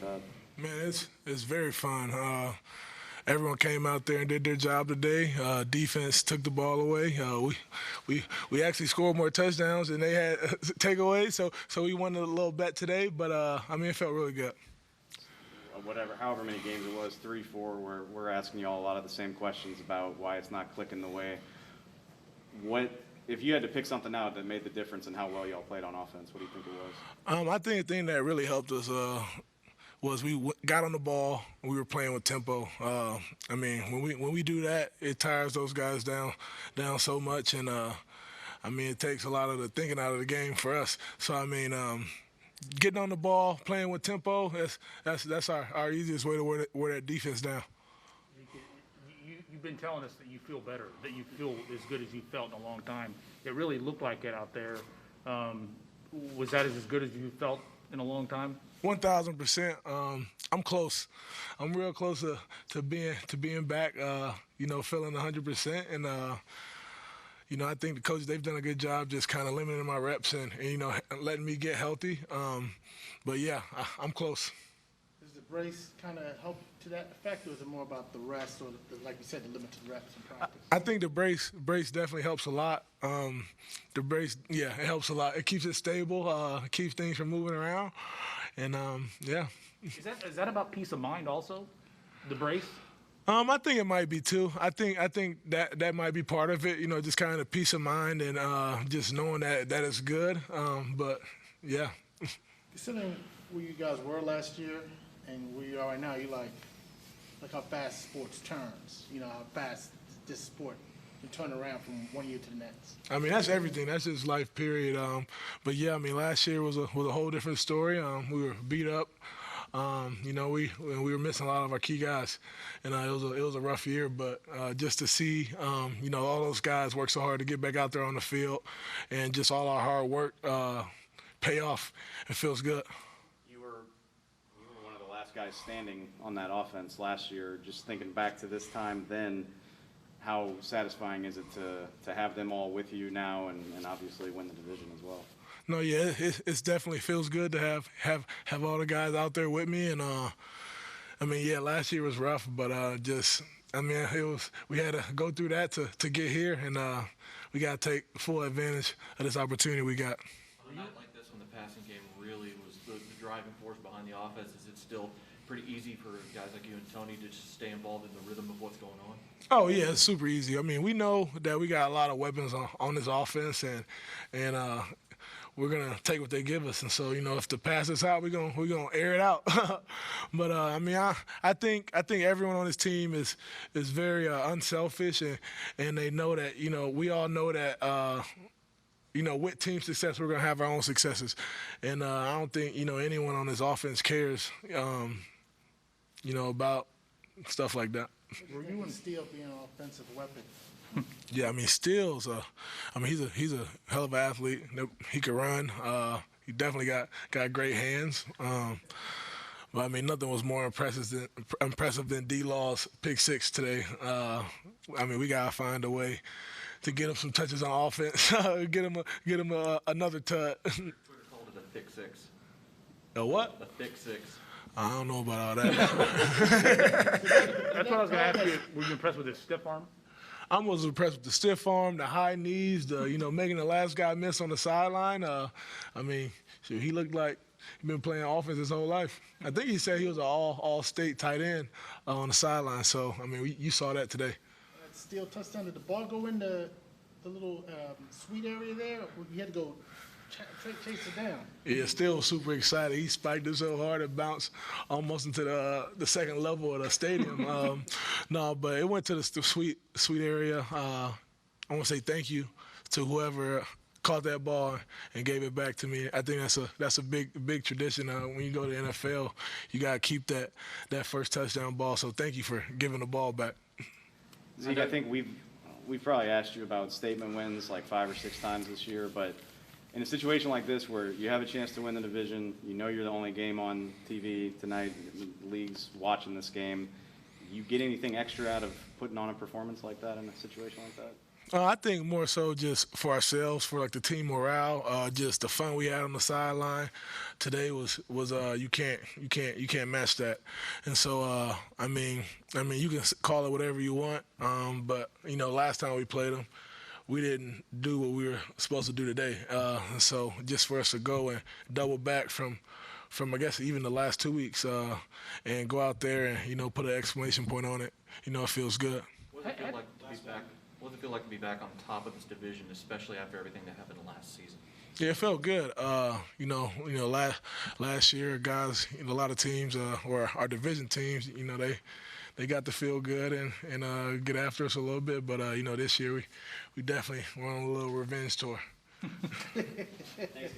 like that? Man, it's very fun. Everyone came out there and did their job today. Defense took the ball away. We actually scored more touchdowns than they had takeaways, so we won a little bet today. But I mean, it felt really good. However many games it was, 3-4, we're asking you all a lot of the same questions about why it's not clicking the way. What if you had to pick something out that made the difference in how well y'all played on offense? What do you think it was? I think the thing that really helped us was we got on the ball and we were playing with tempo. I mean, when we do that, it tires those guys down so much, and I mean, it takes a lot of the thinking out of the game for us. So I mean, getting on the ball, playing with tempo, that's our easiest way to wear that defense down. You've been telling us that you feel better, that you feel as good as you felt in a long time. It really looked like it out there. Was that as good as you felt in a long time? 1,000%. I'm close. I'm real close to being back. Feeling 100%, and I think the coaches, they've done a good job just kind of limiting my reps and letting me get healthy. But yeah, I'm close. Does the brace kind of help to that effect, or is it more about the rest, or like you said, the limited reps in practice? I think the brace definitely helps a lot. The brace, yeah, it helps a lot. It keeps it stable, keeps things from moving around, and yeah. Is that about peace of mind also, the brace? I think it might be too. I think that might be part of it. Just kind of peace of mind and just knowing that it's good. But yeah. Considering where you guys were last year and where you are right now, you like how fast sports turns. How fast this sport can turn around from one year to the next. I mean, that's everything. That's just life, period. But yeah, I mean, last year was a whole different story. We were beat up. We were missing a lot of our key guys, and it was a rough year. But just to see, all those guys work so hard to get back out there on the field, and just all our hard work pay off, it feels good. You were one of the last guys standing on that offense last year. Just thinking back to this time then, how satisfying is it to have them all with you now and obviously win the division as well? No, yeah, it's definitely feels good to have all the guys out there with me, and I mean, yeah, last year was rough, but we had to go through that to get here, and we got to take full advantage of this opportunity we got. On a night like this, when the passing game really was the driving force behind the offense, is it still pretty easy for guys like you and Tony to just stay involved in the rhythm of what's going on? Oh yeah, it's super easy. I mean, we know that we got a lot of weapons on this offense, and we're gonna take what they give us, and so if the pass is out, we're gonna air it out. But I mean, I think everyone on this team is very unselfish, and they know that we all know that with team success we're gonna have our own successes, and I don't think anyone on this offense cares about stuff like that. Were you and Steele being an offensive weapon? Yeah, I mean, Steele's he's a hell of an athlete. He can run. He definitely got great hands. But I mean, nothing was more impressive than D-Law's pick six today. I mean, we gotta find a way to get him some touches on offense. get him another touch. Twitter called it a thick six. A what? A thick six. I don't know about all that. That's what I was going to ask you. Were you impressed with his stiff arm? I was impressed with the stiff arm, the high knees, making the last guy miss on the sideline. I mean, he looked like he'd been playing offense his whole life. I think he said he was an all-state tight end on the sideline. So, I mean, you saw that today. Steele touchdown. Did the ball go in the little sweet area there? Or you had to go chase it down? Yeah, still super excited. He spiked it so hard it bounced almost into the second level of the stadium. No, but it went to the sweet area. I want to say thank you to whoever caught that ball and gave it back to me. I think that's a big tradition. When you go to the NFL, you gotta keep that first touchdown ball. So thank you for giving the ball back. Zeke, I think we've probably asked you about statement wins like 5 or 6 times this year, but in a situation like this where you have a chance to win the division, you're the only game on TV tonight, the league's watching this game, you get anything extra out of putting on a performance like that in a situation like that? I think more so just for ourselves, for like the team morale, just the fun we had on the sideline today was you can't match that. And so I mean you can call it whatever you want, but last time we played them, we didn't do what we were supposed to do today. And so just for us to go and double back from I guess even the last 2 weeks, and go out there and put an exclamation point on it, it feels good. What does it feel like to be back? What does it feel like to be back on top of this division, especially after everything that happened last season? Yeah, it felt good. Last year, guys, a lot of teams, or our division teams, they got to feel good and get after us a little bit. But this year we definitely went on a little revenge tour.